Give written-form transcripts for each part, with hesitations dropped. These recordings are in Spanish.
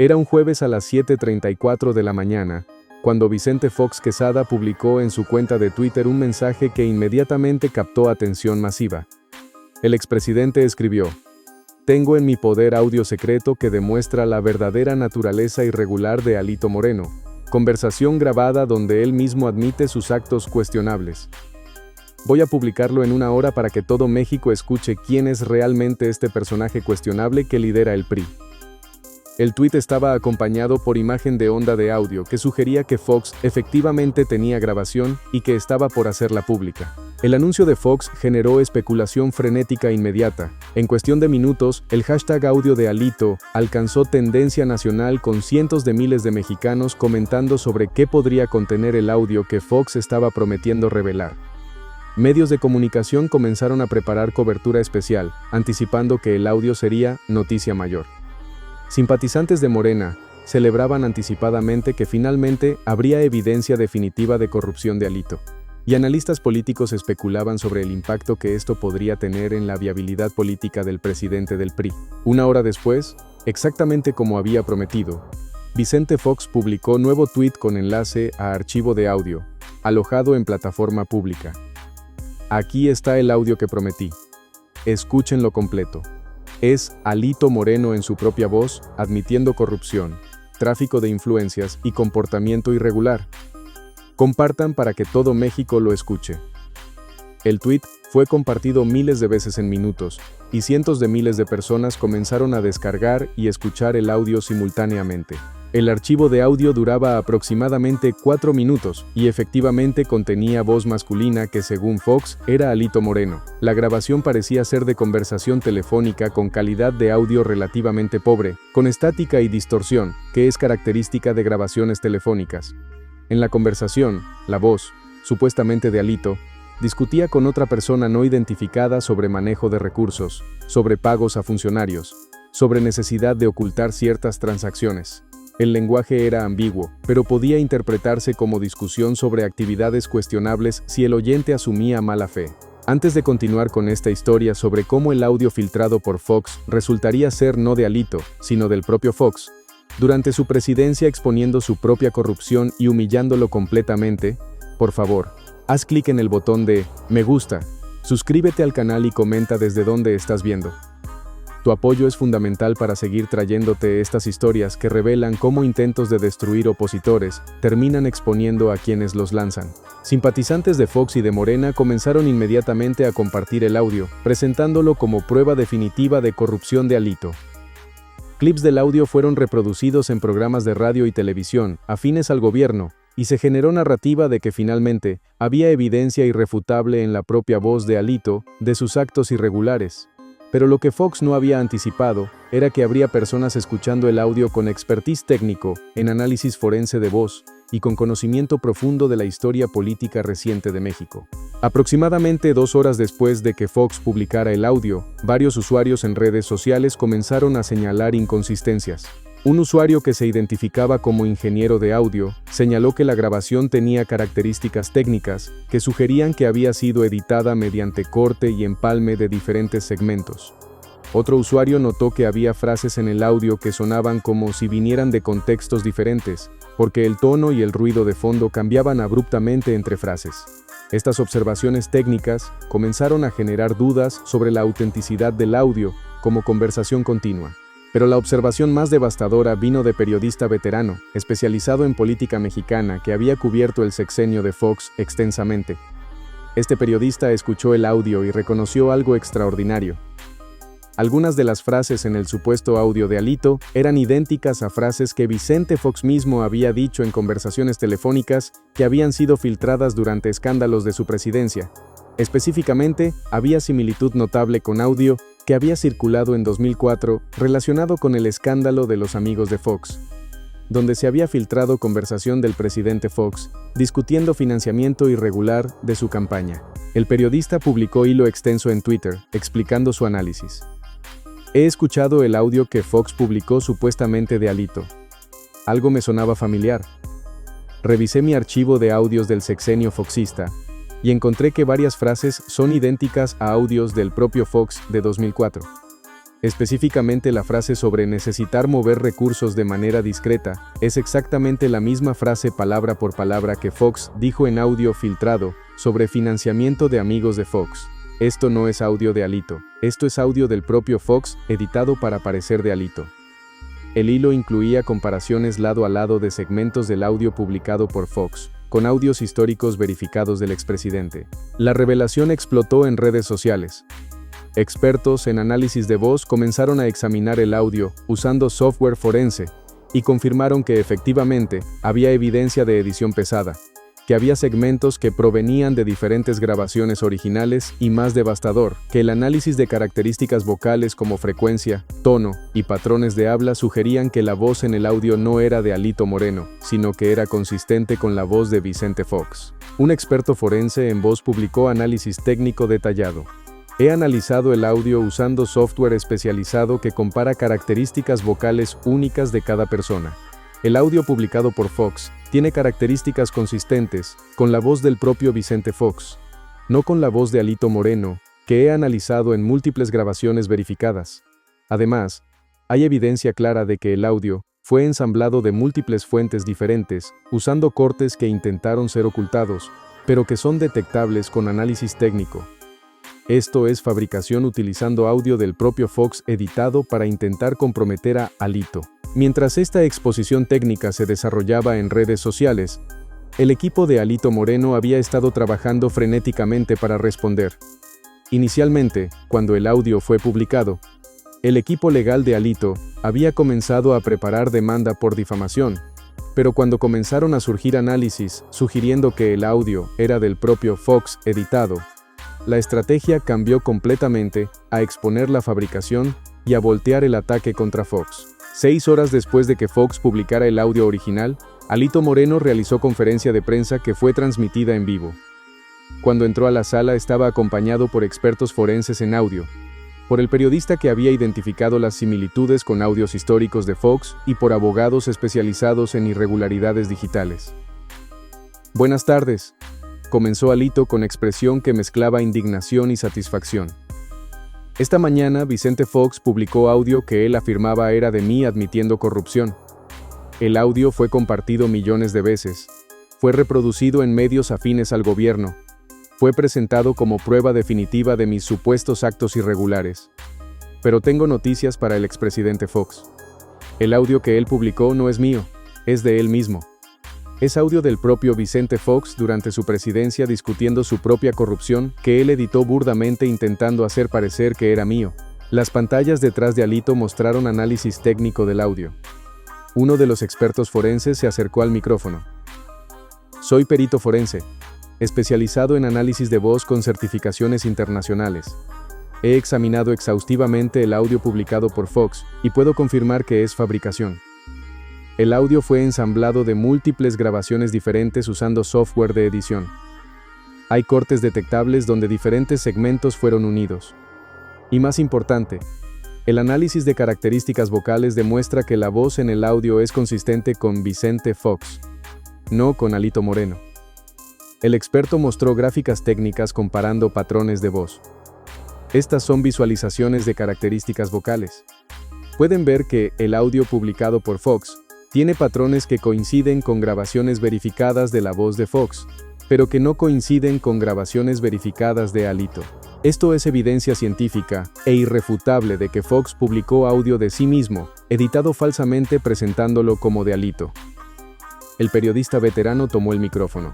Era un jueves a las 7:34 de la mañana, cuando Vicente Fox Quesada publicó en su cuenta de Twitter un mensaje que inmediatamente captó atención masiva. El expresidente escribió: "Tengo en mi poder audio secreto que demuestra la verdadera naturaleza irregular de Alito Moreno, conversación grabada donde él mismo admite sus actos cuestionables. Voy a publicarlo en una hora para que todo México escuche quién es realmente este personaje cuestionable que lidera el PRI". El tuit estaba acompañado por imagen de onda de audio que sugería que Fox efectivamente tenía grabación y que estaba por hacerla pública. El anuncio de Fox generó especulación frenética inmediata. En cuestión de minutos, el hashtag audio de Alito alcanzó tendencia nacional con cientos de miles de mexicanos comentando sobre qué podría contener el audio que Fox estaba prometiendo revelar. Medios de comunicación comenzaron a preparar cobertura especial, anticipando que el audio sería noticia mayor. Simpatizantes de Morena celebraban anticipadamente que finalmente habría evidencia definitiva de corrupción de Alito, y analistas políticos especulaban sobre el impacto que esto podría tener en la viabilidad política del presidente del PRI. Una hora después, exactamente como había prometido, Vicente Fox publicó nuevo tuit con enlace a archivo de audio, alojado en plataforma pública. Aquí está el audio que prometí. Escúchenlo completo. Es Alito Moreno en su propia voz, admitiendo corrupción, tráfico de influencias y comportamiento irregular. Compartan para que todo México lo escuche. El tuit fue compartido miles de veces en minutos, y cientos de miles de personas comenzaron a descargar y escuchar el audio simultáneamente. El archivo de audio duraba aproximadamente 4 minutos y efectivamente contenía voz masculina que, según Fox, era Alito Moreno. La grabación parecía ser de conversación telefónica con calidad de audio relativamente pobre, con estática y distorsión, que es característica de grabaciones telefónicas. En la conversación, la voz, supuestamente de Alito, discutía con otra persona no identificada sobre manejo de recursos, sobre pagos a funcionarios, sobre necesidad de ocultar ciertas transacciones. El lenguaje era ambiguo, pero podía interpretarse como discusión sobre actividades cuestionables si el oyente asumía mala fe. Antes de continuar con esta historia sobre cómo el audio filtrado por Fox resultaría ser no de Alito, sino del propio Fox, durante su presidencia exponiendo su propia corrupción y humillándolo completamente, por favor, haz clic en el botón de me gusta, suscríbete al canal y comenta desde dónde estás viendo. Tu apoyo es fundamental para seguir trayéndote estas historias que revelan cómo intentos de destruir opositores terminan exponiendo a quienes los lanzan. Simpatizantes de Fox y de Morena comenzaron inmediatamente a compartir el audio, presentándolo como prueba definitiva de corrupción de Alito. Clips del audio fueron reproducidos en programas de radio y televisión afines al gobierno, y se generó narrativa de que finalmente había evidencia irrefutable en la propia voz de Alito de sus actos irregulares. Pero lo que Fox no había anticipado era que habría personas escuchando el audio con expertise técnico en análisis forense de voz y con conocimiento profundo de la historia política reciente de México. Aproximadamente 2 horas después de que Fox publicara el audio, varios usuarios en redes sociales comenzaron a señalar inconsistencias. Un usuario que se identificaba como ingeniero de audio señaló que la grabación tenía características técnicas que sugerían que había sido editada mediante corte y empalme de diferentes segmentos. Otro usuario notó que había frases en el audio que sonaban como si vinieran de contextos diferentes, porque el tono y el ruido de fondo cambiaban abruptamente entre frases. Estas observaciones técnicas comenzaron a generar dudas sobre la autenticidad del audio como conversación continua. Pero la observación más devastadora vino de periodista veterano, especializado en política mexicana, que había cubierto el sexenio de Fox extensamente. Este periodista escuchó el audio y reconoció algo extraordinario. Algunas de las frases en el supuesto audio de Alito eran idénticas a frases que Vicente Fox mismo había dicho en conversaciones telefónicas que habían sido filtradas durante escándalos de su presidencia. Específicamente, había similitud notable con audio que había circulado en 2004 relacionado con el escándalo de los amigos de Fox, donde se había filtrado conversación del presidente Fox discutiendo financiamiento irregular de su campaña. El periodista publicó hilo extenso en Twitter explicando su análisis. He escuchado el audio que Fox publicó supuestamente de Alito. Algo me sonaba familiar. Revisé mi archivo de audios del sexenio foxista y encontré que varias frases son idénticas a audios del propio Fox de 2004. Específicamente la frase sobre necesitar mover recursos de manera discreta, es exactamente la misma frase palabra por palabra que Fox dijo en audio filtrado sobre financiamiento de amigos de Fox. Esto no es audio de Alito, esto es audio del propio Fox, editado para parecer de Alito. El hilo incluía comparaciones lado a lado de segmentos del audio publicado por Fox, con audios históricos verificados del expresidente. La revelación explotó en redes sociales. Expertos en análisis de voz comenzaron a examinar el audio usando software forense y confirmaron que efectivamente había evidencia de edición pesada, que había segmentos que provenían de diferentes grabaciones originales y más devastador, que el análisis de características vocales como frecuencia, tono y patrones de habla sugerían que la voz en el audio no era de Alito Moreno, sino que era consistente con la voz de Vicente Fox. Un experto forense en voz publicó análisis técnico detallado. He analizado el audio usando software especializado que compara características vocales únicas de cada persona. El audio publicado por Fox tiene características consistentes con la voz del propio Vicente Fox, no con la voz de Alito Moreno, que he analizado en múltiples grabaciones verificadas. Además, hay evidencia clara de que el audio fue ensamblado de múltiples fuentes diferentes, usando cortes que intentaron ser ocultados, pero que son detectables con análisis técnico. Esto es fabricación utilizando audio del propio Fox editado para intentar comprometer a Alito. Mientras esta exposición técnica se desarrollaba en redes sociales, el equipo de Alito Moreno había estado trabajando frenéticamente para responder. Inicialmente, cuando el audio fue publicado, el equipo legal de Alito había comenzado a preparar demanda por difamación, pero cuando comenzaron a surgir análisis sugiriendo que el audio era del propio Fox editado, la estrategia cambió completamente a exponer la fabricación y a voltear el ataque contra Fox. 6 horas después de que Fox publicara el audio original, Alito Moreno realizó conferencia de prensa que fue transmitida en vivo. Cuando entró a la sala estaba acompañado por expertos forenses en audio, por el periodista que había identificado las similitudes con audios históricos de Fox y por abogados especializados en irregularidades digitales. Buenas tardes, comenzó Alito con expresión que mezclaba indignación y satisfacción. Esta mañana Vicente Fox publicó audio que él afirmaba era de mí admitiendo corrupción. El audio fue compartido millones de veces, fue reproducido en medios afines al gobierno, fue presentado como prueba definitiva de mis supuestos actos irregulares. Pero tengo noticias para el expresidente Fox. El audio que él publicó no es mío, es de él mismo. Es audio del propio Vicente Fox durante su presidencia discutiendo su propia corrupción que él editó burdamente intentando hacer parecer que era mío. Las pantallas detrás de Alito mostraron análisis técnico del audio. Uno de los expertos forenses se acercó al micrófono. Soy perito forense, especializado en análisis de voz con certificaciones internacionales. He examinado exhaustivamente el audio publicado por Fox y puedo confirmar que es fabricación. El audio fue ensamblado de múltiples grabaciones diferentes usando software de edición. Hay cortes detectables donde diferentes segmentos fueron unidos. Y más importante, el análisis de características vocales demuestra que la voz en el audio es consistente con Vicente Fox, no con Alito Moreno. El experto mostró gráficas técnicas comparando patrones de voz. Estas son visualizaciones de características vocales. Pueden ver que el audio publicado por Fox tiene patrones que coinciden con grabaciones verificadas de la voz de Fox, pero que no coinciden con grabaciones verificadas de Alito. Esto es evidencia científica e irrefutable de que Fox publicó audio de sí mismo, editado falsamente presentándolo como de Alito. El periodista veterano tomó el micrófono.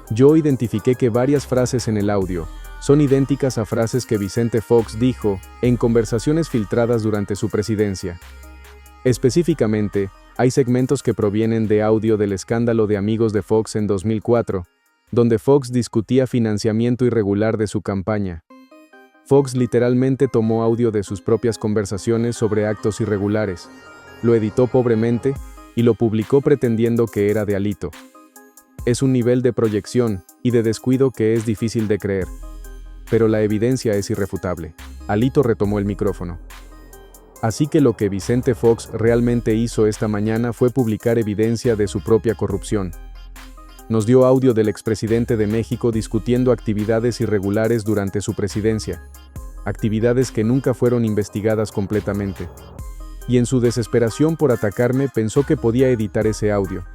Yo identifiqué que varias frases en el audio son idénticas a frases que Vicente Fox dijo en conversaciones filtradas durante su presidencia. Específicamente, hay segmentos que provienen de audio del escándalo de amigos de Fox en 2004, donde Fox discutía financiamiento irregular de su campaña. Fox literalmente tomó audio de sus propias conversaciones sobre actos irregulares, lo editó pobremente y lo publicó pretendiendo que era de Alito. Es un nivel de proyección y de descuido que es difícil de creer. Pero la evidencia es irrefutable. Alito retomó el micrófono. Así que lo que Vicente Fox realmente hizo esta mañana fue publicar evidencia de su propia corrupción. Nos dio audio del expresidente de México discutiendo actividades irregulares durante su presidencia. actividades que nunca fueron investigadas completamente. Y en su desesperación por atacarme pensó que podía editar ese audio,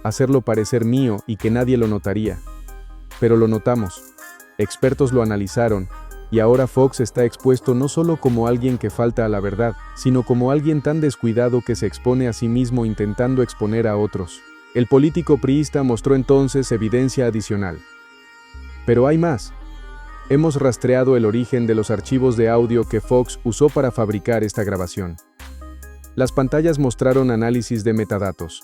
hacerlo parecer mío y que nadie lo notaría. Pero lo notamos. Expertos lo analizaron, y ahora Fox está expuesto no solo como alguien que falta a la verdad, sino como alguien tan descuidado que se expone a sí mismo intentando exponer a otros. El político priista mostró entonces evidencia adicional. Pero hay más. Hemos rastreado el origen de los archivos de audio que Fox usó para fabricar esta grabación. Las pantallas mostraron análisis de metadatos.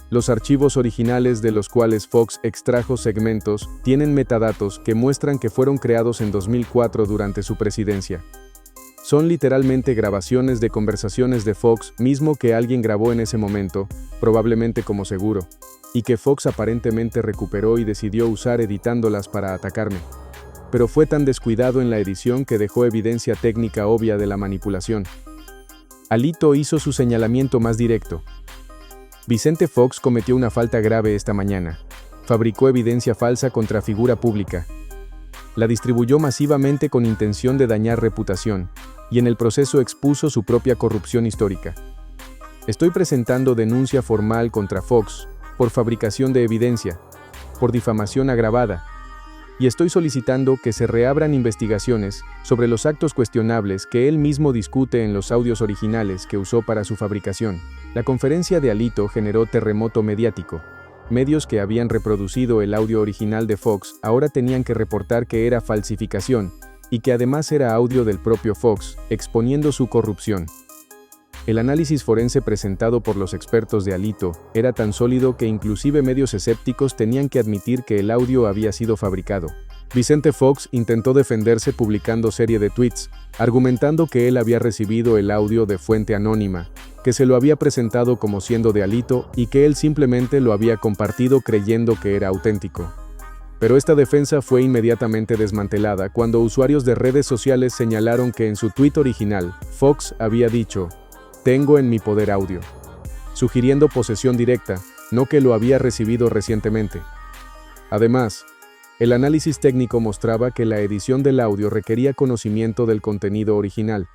Los archivos originales de los cuales Fox extrajo segmentos tienen metadatos que muestran que fueron creados en 2004 durante su presidencia. Son literalmente grabaciones de conversaciones de Fox mismo que alguien grabó en ese momento, probablemente como seguro, y que Fox aparentemente recuperó y decidió usar editándolas para atacarme. Pero fue tan descuidado en la edición que dejó evidencia técnica obvia de la manipulación. Alito hizo su señalamiento más directo. Vicente Fox cometió una falta grave esta mañana. Fabricó evidencia falsa contra figura pública. La distribuyó masivamente con intención de dañar reputación, y en el proceso expuso su propia corrupción histórica. Estoy presentando denuncia formal contra Fox por fabricación de evidencia, por difamación agravada, y estoy solicitando que se reabran investigaciones sobre los actos cuestionables que él mismo discute en los audios originales que usó para su fabricación. La conferencia de Alito generó terremoto mediático. Medios que habían reproducido el audio original de Fox ahora tenían que reportar que era falsificación, y que además era audio del propio Fox, exponiendo su corrupción. El análisis forense presentado por los expertos de Alito era tan sólido que inclusive medios escépticos tenían que admitir que el audio había sido fabricado. Vicente Fox intentó defenderse publicando serie de tweets, argumentando que él había recibido el audio de fuente anónima, que se lo había presentado como siendo de Alito y que él simplemente lo había compartido creyendo que era auténtico. Pero esta defensa fue inmediatamente desmantelada cuando usuarios de redes sociales señalaron que en su tuit original, Fox había dicho: "Tengo en mi poder audio", sugiriendo posesión directa, no que lo había recibido recientemente. Además, el análisis técnico mostraba que la edición del audio requería conocimiento del contenido original,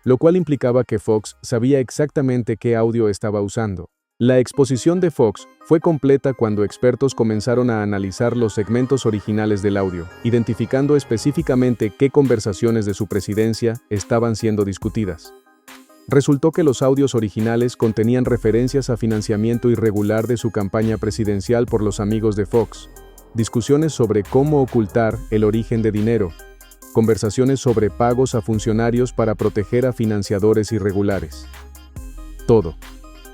lo cual implicaba que Fox sabía exactamente qué audio estaba usando. La exposición de Fox fue completa cuando expertos comenzaron a analizar los segmentos originales del audio, identificando específicamente qué conversaciones de su presidencia estaban siendo discutidas. Resultó que los audios originales contenían referencias a financiamiento irregular de su campaña presidencial por los amigos de Fox, discusiones sobre cómo ocultar el origen de dinero, conversaciones sobre pagos a funcionarios para proteger a financiadores irregulares. Todo.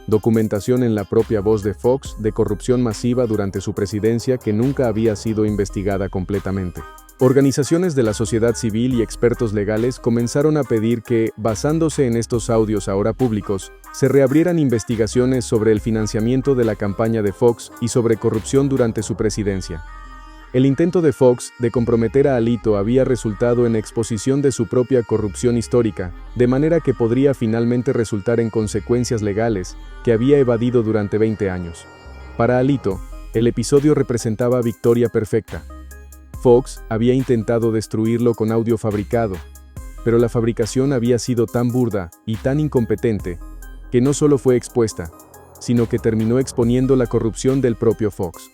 Documentación en la propia voz de Fox de corrupción masiva durante su presidencia que nunca había sido investigada completamente. Organizaciones de la sociedad civil y expertos legales comenzaron a pedir que, basándose en estos audios ahora públicos, se reabrieran investigaciones sobre el financiamiento de la campaña de Fox y sobre corrupción durante su presidencia. El intento de Fox de comprometer a Alito había resultado en exposición de su propia corrupción histórica, de manera que podría finalmente resultar en consecuencias legales que había evadido durante 20 años. Para Alito, el episodio representaba victoria perfecta. Fox había intentado destruirlo con audio fabricado, pero la fabricación había sido tan burda y tan incompetente que no solo fue expuesta, sino que terminó exponiendo la corrupción del propio Fox.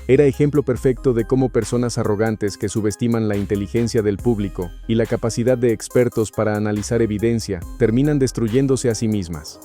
Era ejemplo perfecto de cómo personas arrogantes que subestiman la inteligencia del público y la capacidad de expertos para analizar evidencia terminan destruyéndose a sí mismas.